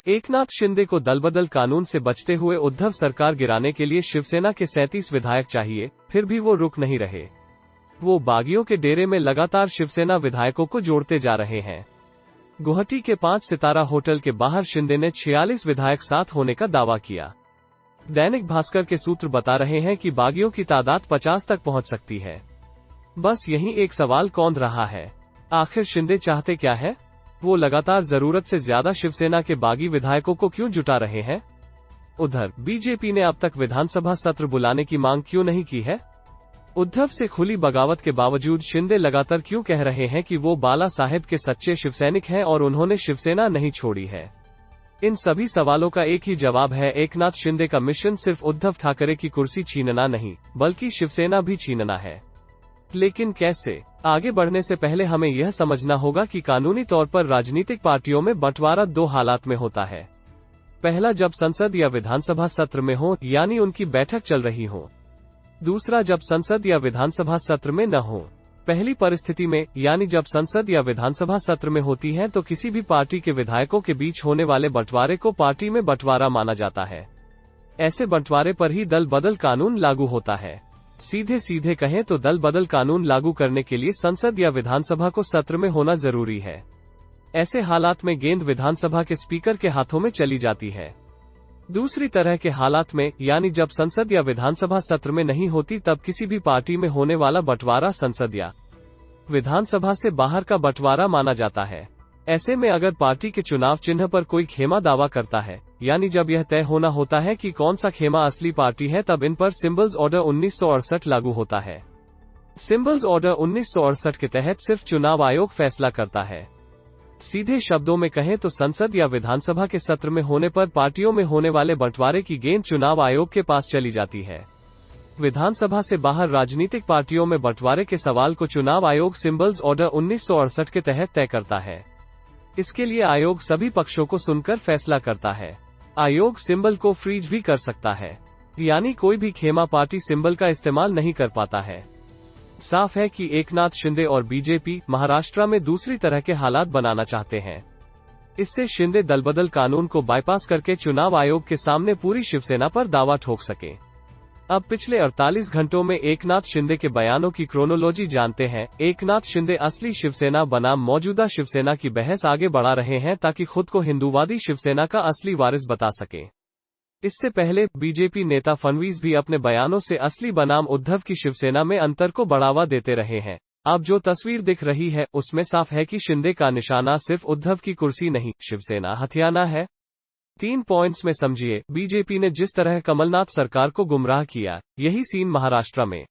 एकनाथ शिंदे को दलबदल कानून से बचते हुए उद्धव सरकार गिराने के लिए शिवसेना के 37 विधायक चाहिए, फिर भी वो रुक नहीं रहे। वो बागियों के डेरे में लगातार शिवसेना विधायकों को जोड़ते जा रहे हैं। गुवाहाटी के 5 सितारा होटल के बाहर शिंदे ने 46 विधायक साथ होने का दावा किया। दैनिक भास्कर के सूत्र बता रहे हैं कि बागियों की तादाद 50 तक पहुंच सकती है। बस यही एक सवाल कौंध रहा है, आखिर शिंदे चाहते क्या है? वो लगातार जरूरत से ज्यादा शिवसेना के बागी विधायकों को क्यों जुटा रहे हैं? उधर बीजेपी ने अब तक विधानसभा सत्र बुलाने की मांग क्यों नहीं की है? उद्धव से खुली बगावत के बावजूद शिंदे लगातार क्यों कह रहे हैं कि वो बाला साहेब के सच्चे शिवसैनिक हैं और उन्होंने शिवसेना नहीं छोड़ी है? इन सभी सवालों का एक ही जवाब है, एकनाथ शिंदे का मिशन सिर्फ उद्धव ठाकरे की कुर्सी छीनना नहीं, बल्कि शिवसेना भी छीनना है। लेकिन कैसे? आगे बढ़ने से पहले हमें यह समझना होगा कि कानूनी तौर पर राजनीतिक पार्टियों में बंटवारा 2 हालात में होता है। पहला, जब संसद या विधानसभा सत्र में हो, यानी उनकी बैठक चल रही हो। दूसरा, जब संसद या विधानसभा सत्र में न हो। पहली परिस्थिति में, यानी जब संसद या विधानसभा सत्र में होती है, तो किसी भी पार्टी के विधायकों के बीच होने वाले बंटवारे को पार्टी में बंटवारा माना जाता है। ऐसे बंटवारे पर ही दल बदल कानून लागू होता है। सीधे सीधे कहें तो दल बदल कानून लागू करने के लिए संसद या विधानसभा को सत्र में होना जरूरी है। ऐसे हालात में गेंद विधानसभा के स्पीकर के हाथों में चली जाती है। दूसरी तरह के हालात में, यानी जब संसद या विधानसभा सत्र में नहीं होती, तब किसी भी पार्टी में होने वाला बंटवारा संसद या विधानसभा से बाहर का बंटवारा माना जाता है। ऐसे में अगर पार्टी के चुनाव चिन्ह पर कोई खेमा दावा करता है, यानी जब यह तय होना होता है कि कौन सा खेमा असली पार्टी है, तब इन पर सिंबल्स ऑर्डर 1968 लागू होता है। सिंबल्स ऑर्डर 1968 के तहत सिर्फ चुनाव आयोग फैसला करता है। सीधे शब्दों में कहें तो संसद या विधानसभा के सत्र में होने पर पार्टियों में होने वाले बंटवारे की गेंद चुनाव आयोग के पास चली जाती है। विधानसभा से बाहर राजनीतिक पार्टियों में बंटवारे के सवाल को चुनाव आयोग सिंबल्स ऑर्डर 1968 के तहत तय करता है। इसके लिए आयोग सभी पक्षों को सुनकर फैसला करता है। आयोग सिंबल को फ्रीज भी कर सकता है, यानी कोई भी खेमा पार्टी सिंबल का इस्तेमाल नहीं कर पाता है। साफ है कि एकनाथ शिंदे और बीजेपी महाराष्ट्र में दूसरी तरह के हालात बनाना चाहते हैं। इससे शिंदे दलबदल कानून को बाईपास करके चुनाव आयोग के सामने पूरी शिवसेना पर दावा ठोक सके। अब पिछले 48 घंटों में एकनाथ शिंदे के बयानों की क्रोनोलॉजी जानते हैं। एकनाथ शिंदे असली शिवसेना बनाम मौजूदा शिवसेना की बहस आगे बढ़ा रहे हैं, ताकि खुद को हिंदूवादी शिवसेना का असली वारिस बता सके। इससे पहले बीजेपी नेता फडणवीस भी अपने बयानों से असली बनाम उद्धव की शिवसेना में अंतर को बढ़ावा देते रहे हैं। अब जो तस्वीर दिख रही है, उसमें साफ है कि शिंदे का निशाना सिर्फ उद्धव की कुर्सी नहीं, शिवसेना हथियाना है। 3 पॉइंट्स में समझिए। बीजेपी ने जिस तरह कमलनाथ सरकार को गुमराह किया, यही सीन महाराष्ट्र में